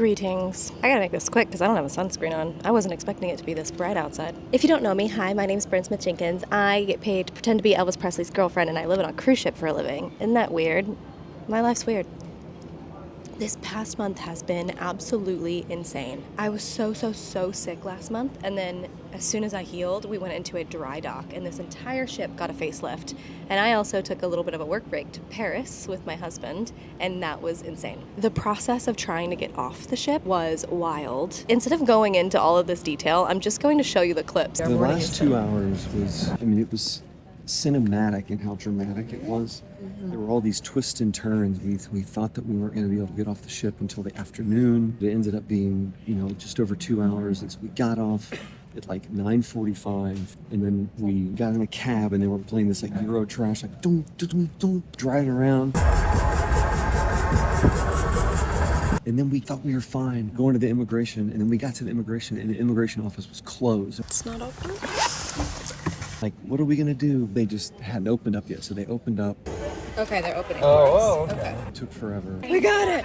Greetings. I gotta make this quick because I don't have a sunscreen on. I wasn't expecting it to be this bright outside. If you don't know me, hi, my name's Smith-Jenkins. I get paid to pretend to be Elvis Presley's girlfriend and I live on a cruise ship for a living. Isn't that weird? My life's weird. This past month has been absolutely insane. I was so sick last month, and then as soon as I healed, we went into a dry dock, and this entire ship got a facelift. And I also took a little bit of a work break to Paris with my husband, and that was insane. The process of trying to get off the ship was wild. Instead of going into all of this detail, I'm just going to show you the clips. The last 2 hours was, it was cinematic in how dramatic it was. There were all these twists and turns. We thought that we weren't going to be able to get off the ship until the afternoon. It ended up being, just over 2 hours. And so we got off at like 9:45, and then we got in a cab, and they were playing this like Euro trash, like dum, dum, dum, driving around. And then we thought we were fine going to the immigration, and then we got to the immigration, and the immigration office was closed. It's not open. Like, what are we gonna do? They just hadn't opened up yet, so they opened up. Okay, they're opening for us. Okay. It took forever. We got it!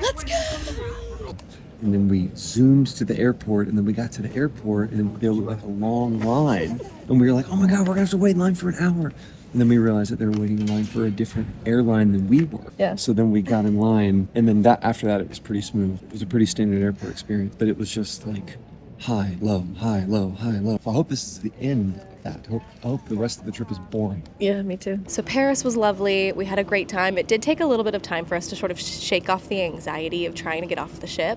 Let's go! And then we zoomed to the airport, and then we got to the airport, and there was like a long line. And we were like, oh my God, we're gonna have to wait in line for an hour. And then we realized that they were waiting in line for a different airline than we were. Yeah. So then we got in line, and then after that, it was pretty smooth. It was a pretty standard airport experience, but it was just like high, low, high, low, high, low. I hope this is the end of that. I hope the rest of the trip is boring. Yeah, me too. So Paris was lovely. We had a great time. It did take a little bit of time for us to sort of shake off the anxiety of trying to get off the ship.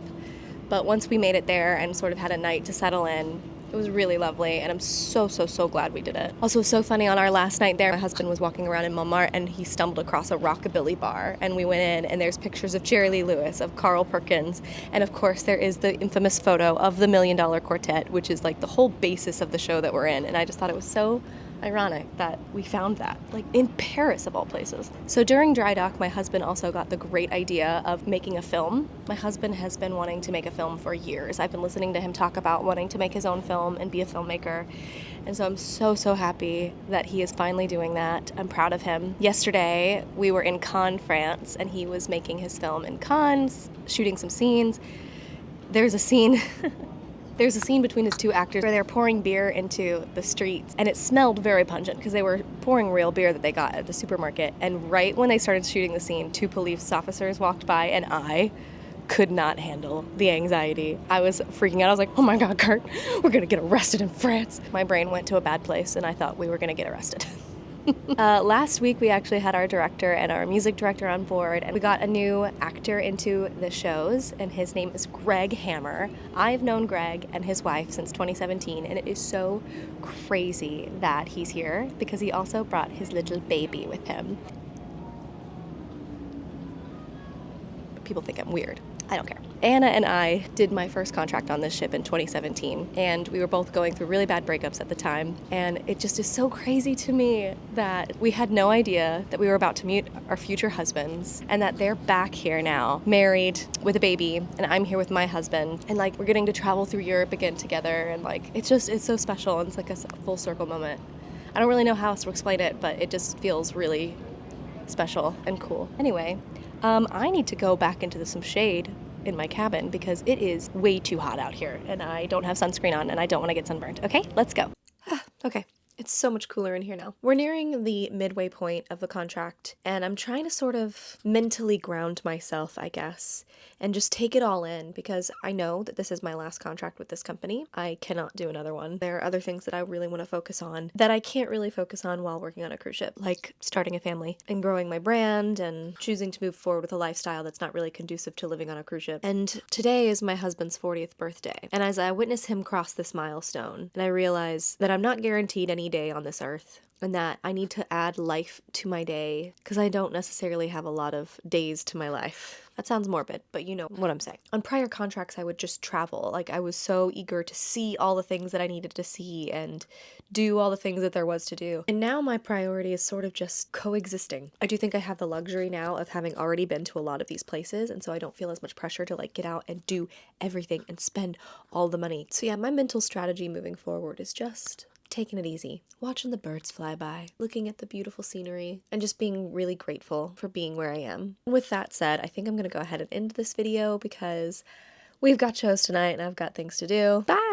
But once we made it there and sort of had a night to settle in, it was really lovely, and I'm so glad we did it. Also, it was so funny, on our last night there, my husband was walking around in Montmartre, and he stumbled across a rockabilly bar, and we went in, and there's pictures of Jerry Lee Lewis, of Carl Perkins, and of course there is the infamous photo of the $1 Million Quartet, which is like the whole basis of the show that we're in, and I just thought it was so ironic that we found that, like in Paris of all places. So during dry dock, my husband also got the great idea of making a film. My husband has been wanting to make a film for years. I've been listening to him talk about wanting to make his own film and be a filmmaker. And so I'm so happy that he is finally doing that. I'm proud of him. Yesterday, we were in Cannes, France, and he was making his film in Cannes, shooting some scenes. There's a scene between his two actors where they're pouring beer into the streets, and it smelled very pungent because they were pouring real beer that they got at the supermarket. And right when they started shooting the scene, 2 police officers walked by, and I could not handle the anxiety. I was freaking out. I was like, oh my God, Kurt, we're gonna get arrested in France. My brain went to a bad place, and I thought we were gonna get arrested. Last week we actually had our director and our music director on board, and we got a new actor into the shows, and his name is Greg Hammer. I've known Greg and his wife since 2017, and it is so crazy that he's here because he also brought his little baby with him. People think I'm weird. I don't care. Anna and I did my first contract on this ship in 2017, and we were both going through really bad breakups at the time, and it just is so crazy to me that we had no idea that we were about to meet our future husbands, and that they're back here now, married, with a baby, and I'm here with my husband, and like we're getting to travel through Europe again together, and like it's so special, and it's like a full circle moment. I don't really know how else to explain it, but it just feels really special and cool. Anyway, I need to go back into some shade in my cabin because it is way too hot out here, and I don't have sunscreen on, and I don't want to get sunburned. Okay, let's go. Okay. It's so much cooler in here now. We're nearing the midway point of the contract, and I'm trying to sort of mentally ground myself, I guess, and just take it all in, because I know that this is my last contract with this company. I cannot do another one. There are other things that I really want to focus on that I can't really focus on while working on a cruise ship, like starting a family and growing my brand and choosing to move forward with a lifestyle that's not really conducive to living on a cruise ship. And today is my husband's 40th birthday, and as I witness him cross this milestone, and I realize that I'm not guaranteed any day on this earth, and that I need to add life to my day because I don't necessarily have a lot of days to my life. That sounds morbid, but you know what I'm saying. On prior contracts, I would just travel. Like, I was so eager to see all the things that I needed to see and do all the things that there was to do. And now my priority is sort of just coexisting. I do think I have the luxury now of having already been to a lot of these places, and so I don't feel as much pressure to like get out and do everything and spend all the money. So yeah, my mental strategy moving forward is just taking it easy, watching the birds fly by, looking at the beautiful scenery, and just being really grateful for being where I am. With that said, I think I'm gonna go ahead and end this video because We've got shows tonight and I've got things to do. Bye!